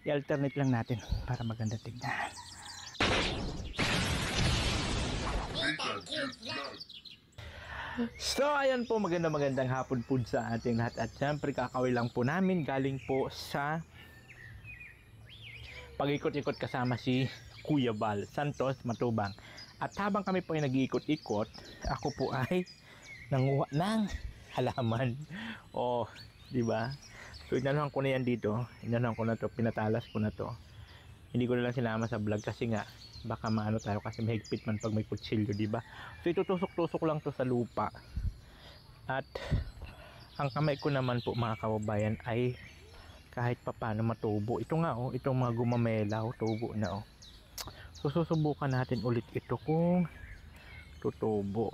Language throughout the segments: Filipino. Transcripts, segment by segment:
I-alternate lang natin para maganda tignan. So ayan po, magandang hapon po sa ating lahat. At syempre kakawin lang po namin galing po sa pag-ikot-ikot kasama si Kuya Bal Santos Matubang. At habang kami po ay nag-iikot-ikot, ako po ay nanguha ng halaman. Oh, di ba? So inanuhan ko na yan dito. Inanuhan ko na to, pinatalas ko na to. Hindi ko na lang sinama sa vlog kasi nga baka maano tayo kasi mahigpit man pag may kutsilyo, di ba? So itutusok-tusok lang to sa lupa. At ang kamay ko naman po mga kababayan ay kahit papaano matubo. Ito nga oh, itong mga gumamela oh, tubo na oh. So susubukan natin ulit ito kung tutubo.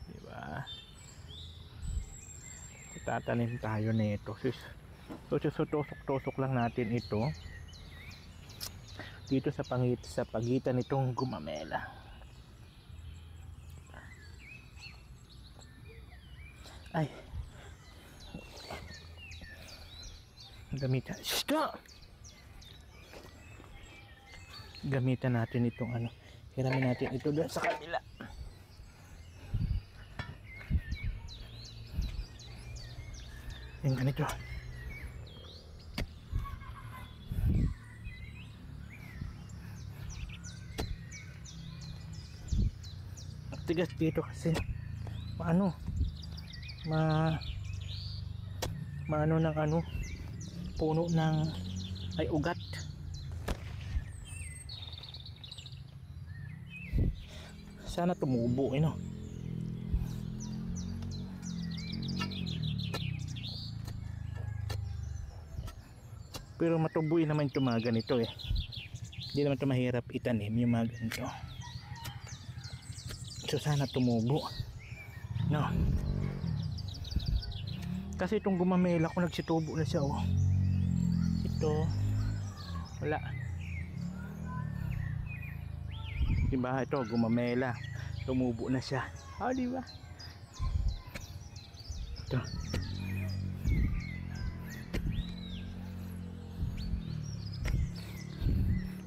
Di ba? Tatanim tayo nito. So tusok-tusok lang natin ito dito sa pagitan nitong gumamela. Ay, gamitan natin itong ano, hiramin natin ito doon sa kabila. Yung ganito. Tigas dito kasi maano ng ano puno ng ay ugat. Sana tumubo no. Pero matubuin naman itong mga ganito eh. Hindi naman ito mahirap itanim yung mga ganito. So sana tumubo no. Kasi itong gumamela ko nagsitubo na siya oh. Ito wala, diba? Ito gumamela, tumubo na siya oh, diba? Ito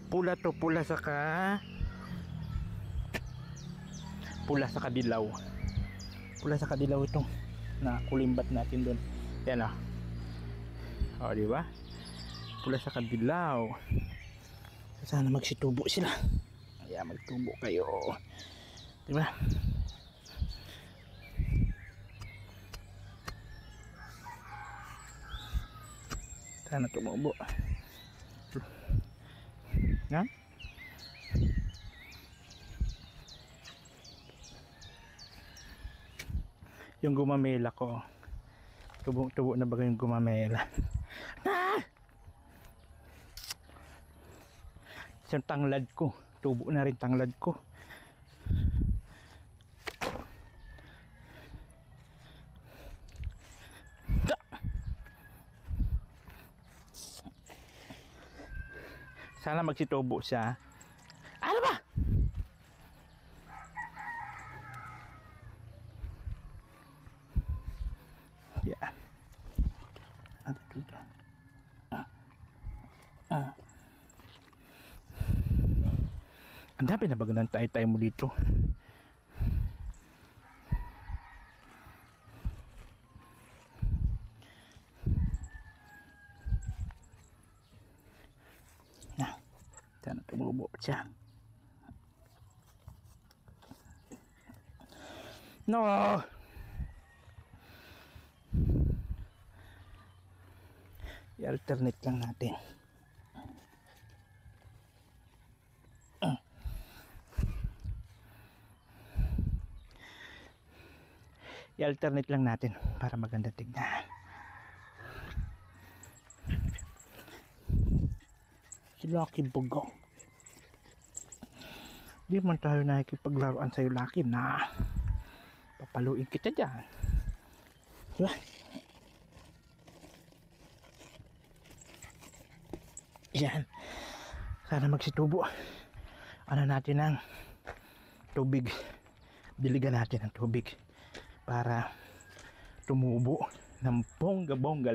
pula to, pula saka dilaw. Pula saka dilaw itong nakulimbat natin doon. Yan oh, di ba? Pula saka dilaw. Sana magsitubo sila. Ayan, magtubo kayo. Di ba? Sana tumubo. Yan. Yung gumamela ko tubo na ba yung gumamela ah! Yung tanglad ko tubo na rin, tanglad ko sana magsitubo siya. Ano ba? Yeah. Ano dito? Ang dami na bago ng tay-tay mo dito. Na, sana tumubo siya. No! I-alternate lang natin. I-alternate lang natin para maganda tignan. Si Lucky Bugo. Di man tayo nakikipaglaruan sa'yo, Lucky, na papaluin kita dyan. Diba? Yan. Sana magsitubo. Ano natin ng tubig. Diligan natin ng tubig para tumubo ng bongga-bongga.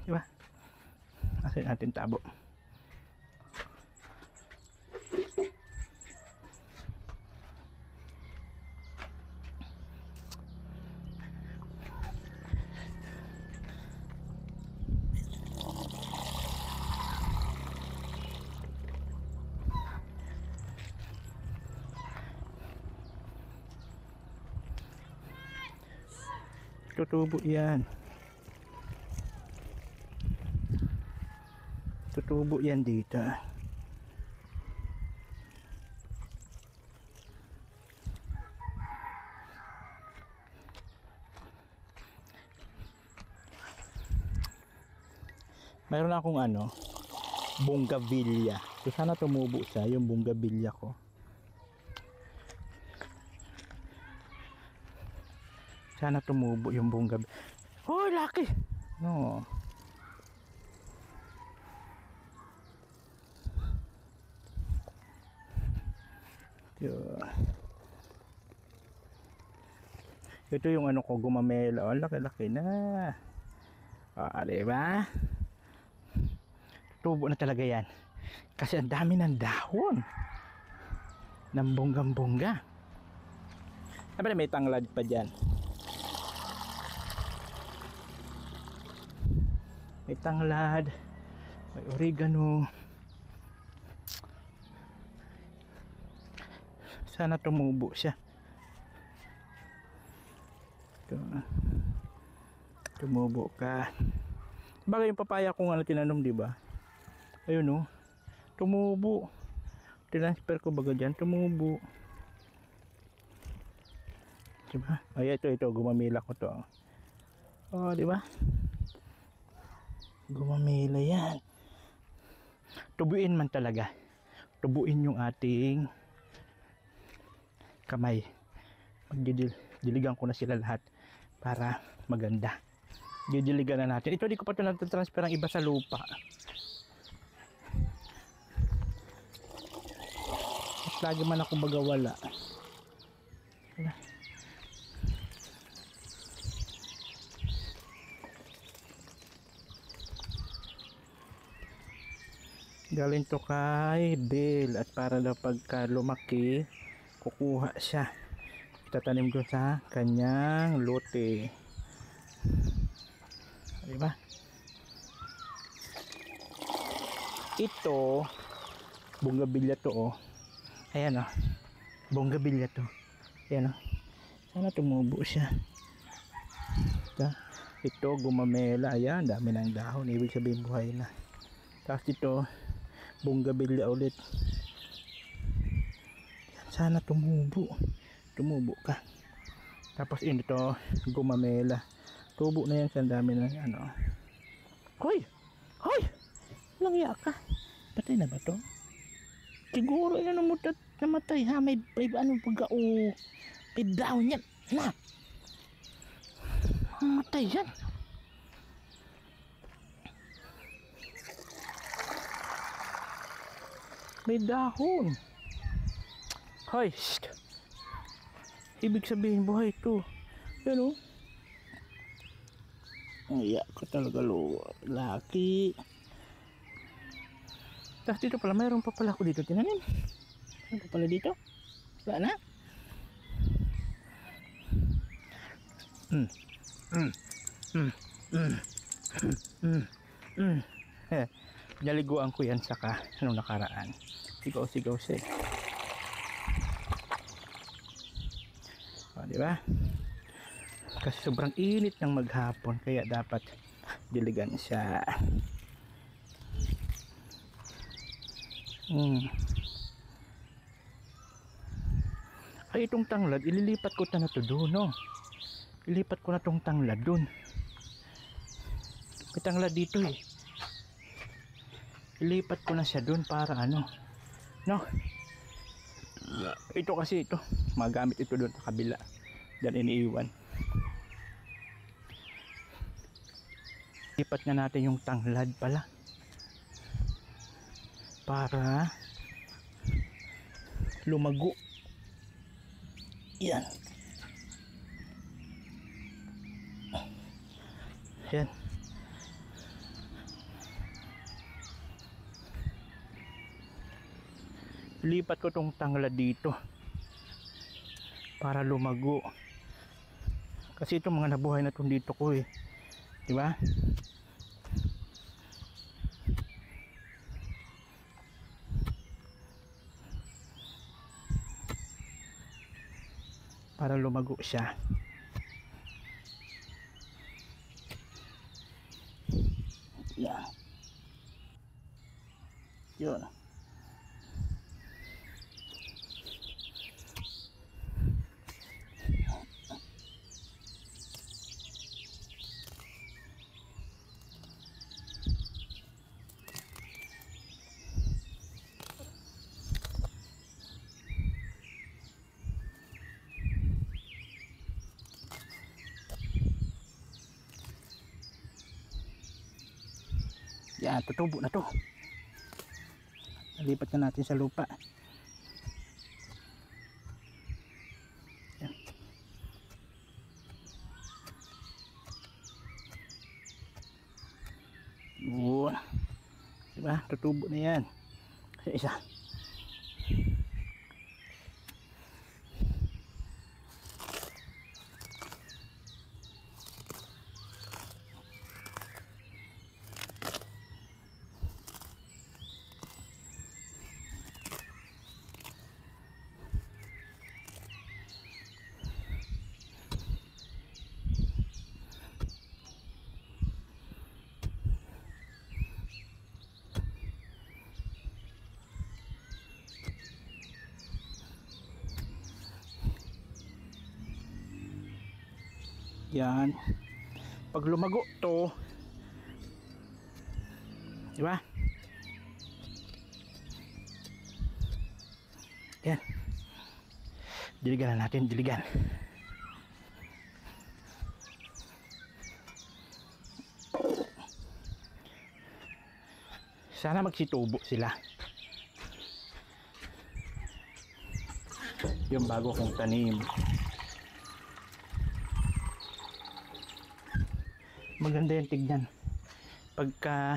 Diba? Asin natin tabo. Tutubo yan. Tutubo yan dito. Mayroon akong bonggavilya. So sana tumubo siya yung bonggavilya ko. Sana tumubo yung bonggavilya. Oh, laki! No. Ito yung ko gumamela. Oh, laki-laki na. Diba? Tubo na talaga yan. Kasi ang dami ng dahon. Ng bonggang-bongga. Siyempre may tanglad pa dyan. May tanglad. May oregano. Sana tumubo siya. Tumubo ka. Bagay yung papaya kung tinanom, di ba? Ayun tumubo. Transfer ko baga dyan, tumubo. Diba? Ay, ito, gumamila ko to. Oh, di ba? Gumamila yan. Tubuin man talaga. Tubuin yung ating kamay. Diligan ko na sila lahat para maganda. Didiligan na natin. Ito, di ko pa ito natatransfer ang iba sa lupa. At lagi man ako bagawala. Galing to kay Bill. At para daw pagka lumaki, kukuha siya. Itatanim ko sa kanyang lote. Diba? Ito, bonggabilya to Ayan bonggabilya to. Ayan Sana tumubo siya. Ito, gumamela. Ayan, dami ng dahon. Ibig sabihin buhay na. Tapos ito, bonggabilya ulit. Sana tumubo. Tumubo ka. Tapos ito, gumamela. Tubo na yan sa dami ng Hoy! Hoy! Langya ka. Patay na ba to? Siguro yan namatay ha. May pagka may down yan. Na! Namatay yan. May dahon. Hoy! Shht. Ibig sabihin buhay ito. Yan Iya ko talaga laki. Tapos dito pala, mayroon pa pala ako dito tinanim. Ano pa pala dito? Wala na? Naliguan ko yan saka nung nakaraan. Sigaw siya. Diba? Kasi sobrang init ng maghapon kaya dapat diligan siya. Ay, itong tanglad ililipat ko na to doon ilipat ko na tong tanglad doon. May tanglad dito ilipat ko na siya doon para ito kasi magamit ito doon sa kabila dan iniiwan. Lipat na natin yung tanglad pala para lumago. Yan. lipat ko tong tangla dito para lumago. Kasi itong mga nabuhay na itong dito ko eh. Diba? Para lumago siya. Yan. Yun. Yan, tutubo na to. Nalipat na natin sa lupa. Yan. Yun. Diba? Tutubo na yan. Isa. Yan. Pag lumago to, di ba? Yan. Diligan na natin, diligan. Sana magsitubo sila. Yung bago kong tanim. Maganda yung tignan pagka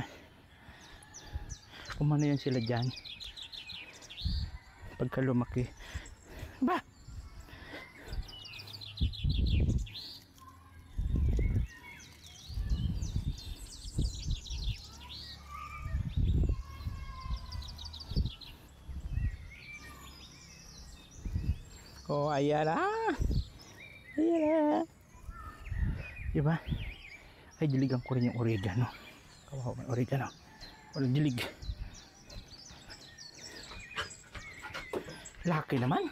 umano yan sila dyan, pagka lumaki ba. Oh, ayan na, ayan na, diba? Ay, diligan ko rin yung oregano. Kawawa, may oregano. Walang dilig. Laki naman.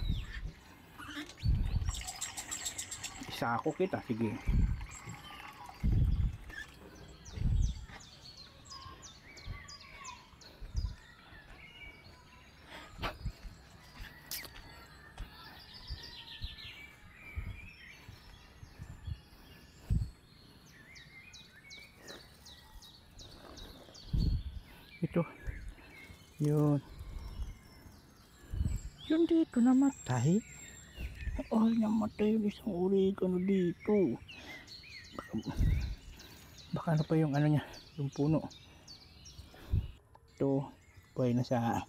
Isa ako kita. Sige. Ito. Yun. Yun dito namatay. Oh, namatay yung isang oregano dito. Baka na pa yung ano niya, yung puno. Ito, buhay na sa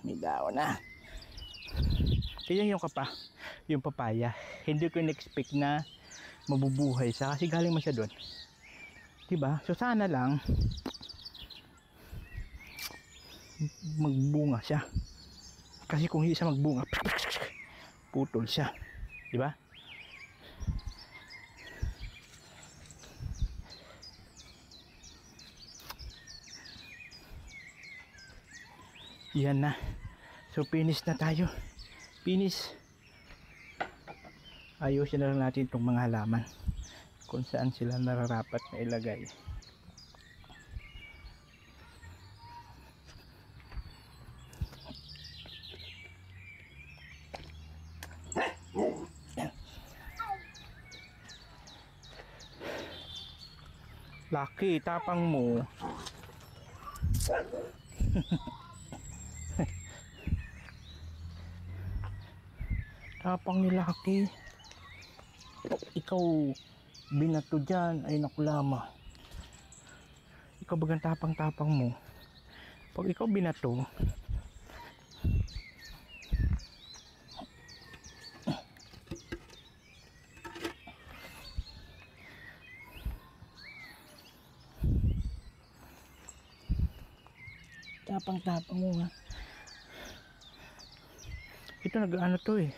midaw na. Kaya yung papaya, hindi ko in-expect na mabubuhay siya kasi galing man siya doon. Diba? So sana lang magbunga siya. Kasi kung hindi siya magbunga, putol siya. Diba? Yan na. So finish na tayo. Finish. Ayusin na lang natin itong mga halaman kung saan sila nararapat na ilagay. Laki, tapang mo. Tapang ni Laki. Ikaw binato dyan, ay nakulama. Ikaw bagang tapang-tapang mo. Pag ikaw binato, Tapang-tapang mo ha. Ito nag-ano to eh.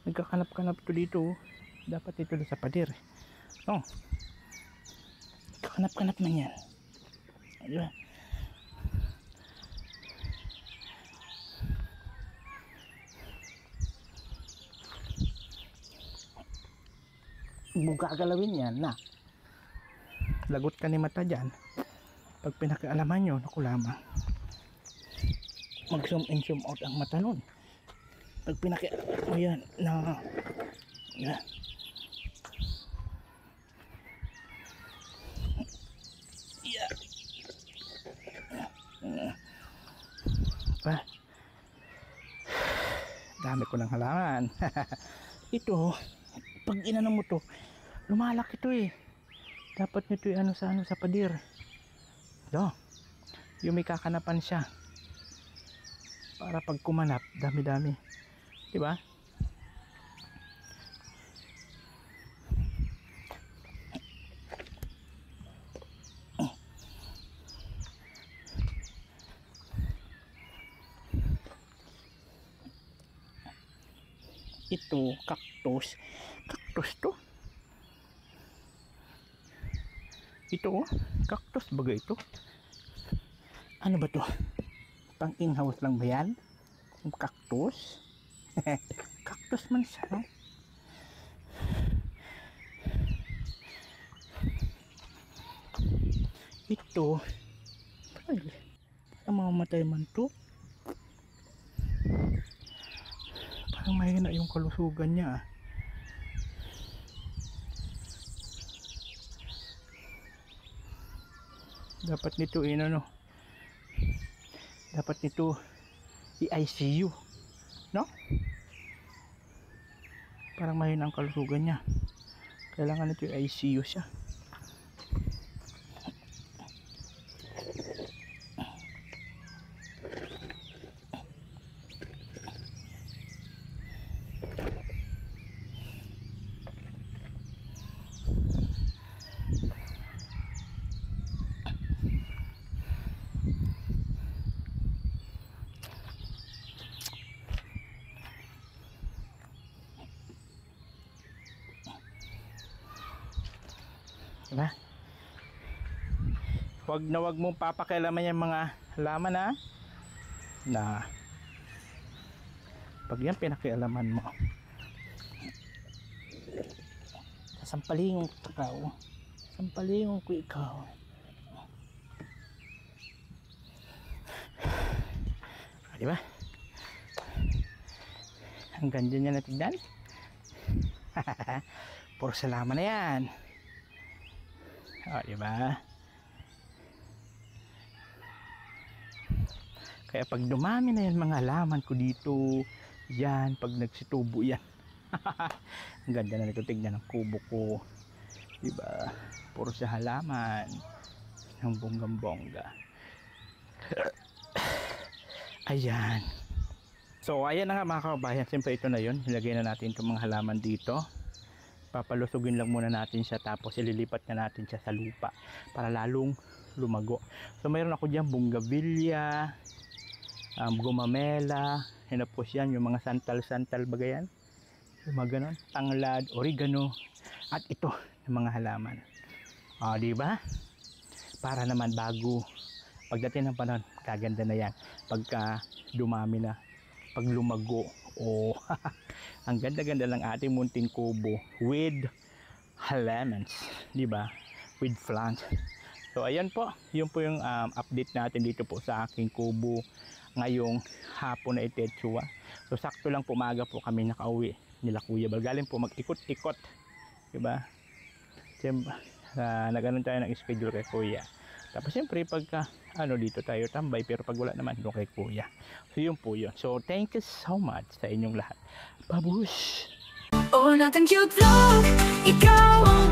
Nagkakanap-kanap to dito. Dapat ito sa pader. Oh. Kakanap-kanap man yan. Diba? Gagalawin yan na. Lagot ka ni mata dyan. Pag pinakaalaman nyo, naku lamang. Mag zoom in zoom out ang mata nun. Pag pinakaalaman mo yan na yan. Pa. Dami ko ng halaman. Ito, pag inano mo to, lumalaki to eh. Dapat nito ano sa pader. Do. Yung may kakanapan siya. Para pag kumanap, dami-dami. 'Di ba? Ito, cactus. Cactus to. Ito, cactus baga ito. Ano ba to? Pang in-house lang ba yan? Cactus? Cactus man siya, no? Ito, ay, mamamatay man to. Parang mahina yung kalusugan niya. Dapat nito ano, dapat nito i-ICU, no? Parang mahina ang kalusugan niya. Kailangan nito i-ICU siya. Diba? Wag mong papakialaman yung mga halaman ha. Na pag yan pinakialaman mo, sasampalingon ko ikaw. Sampalingon ko ikaw. Diba? Ang ganda niya na tignan. Puro salaman na yan. Diba? Kaya pag dumami na yan mga halaman ko dito, yan, pag nagsitubo yan. Ang ganda na nito tignan ng kubo ko. Diba? Puro sa halaman. Ang bonggang-bongga. Ayan. So, ayan na nga mga kababayan. Siyempre ito na yun. Ilagay na natin itong mga halaman dito. Papalusugin lang muna natin siya, tapos ililipat na natin siya sa lupa para lalong lumago. So mayroon ako diyan bougainvillea, gumamela, hinapos yan, yung mga santal bagayan, yung mga ganon, tanglad, oregano, at ito yung mga halaman. Di ba? Para naman bago pagdating ng panahon, kaganda na yan pagka dumami na, pag lumago. Ang ganda-ganda lang ating munting kubo with halamans, di ba? With plants. So ayan po, yun po yung update natin dito po sa aking kubo ngayong hapon na itetsua. So sakto lang po, umaga po kami nakauwi nila Kuya Bal. Galing po mag-ikot-ikot, di ba? Siyempre, nag-anon tayo ng schedule kay Kuya. Tapos siyempre pagka dito tayo tambay, pero pag wala naman doon kay Kuya. So yun po yun. So thank you so much sa inyong lahat. Babush! Oh, nothing cute vlog, ikaw ang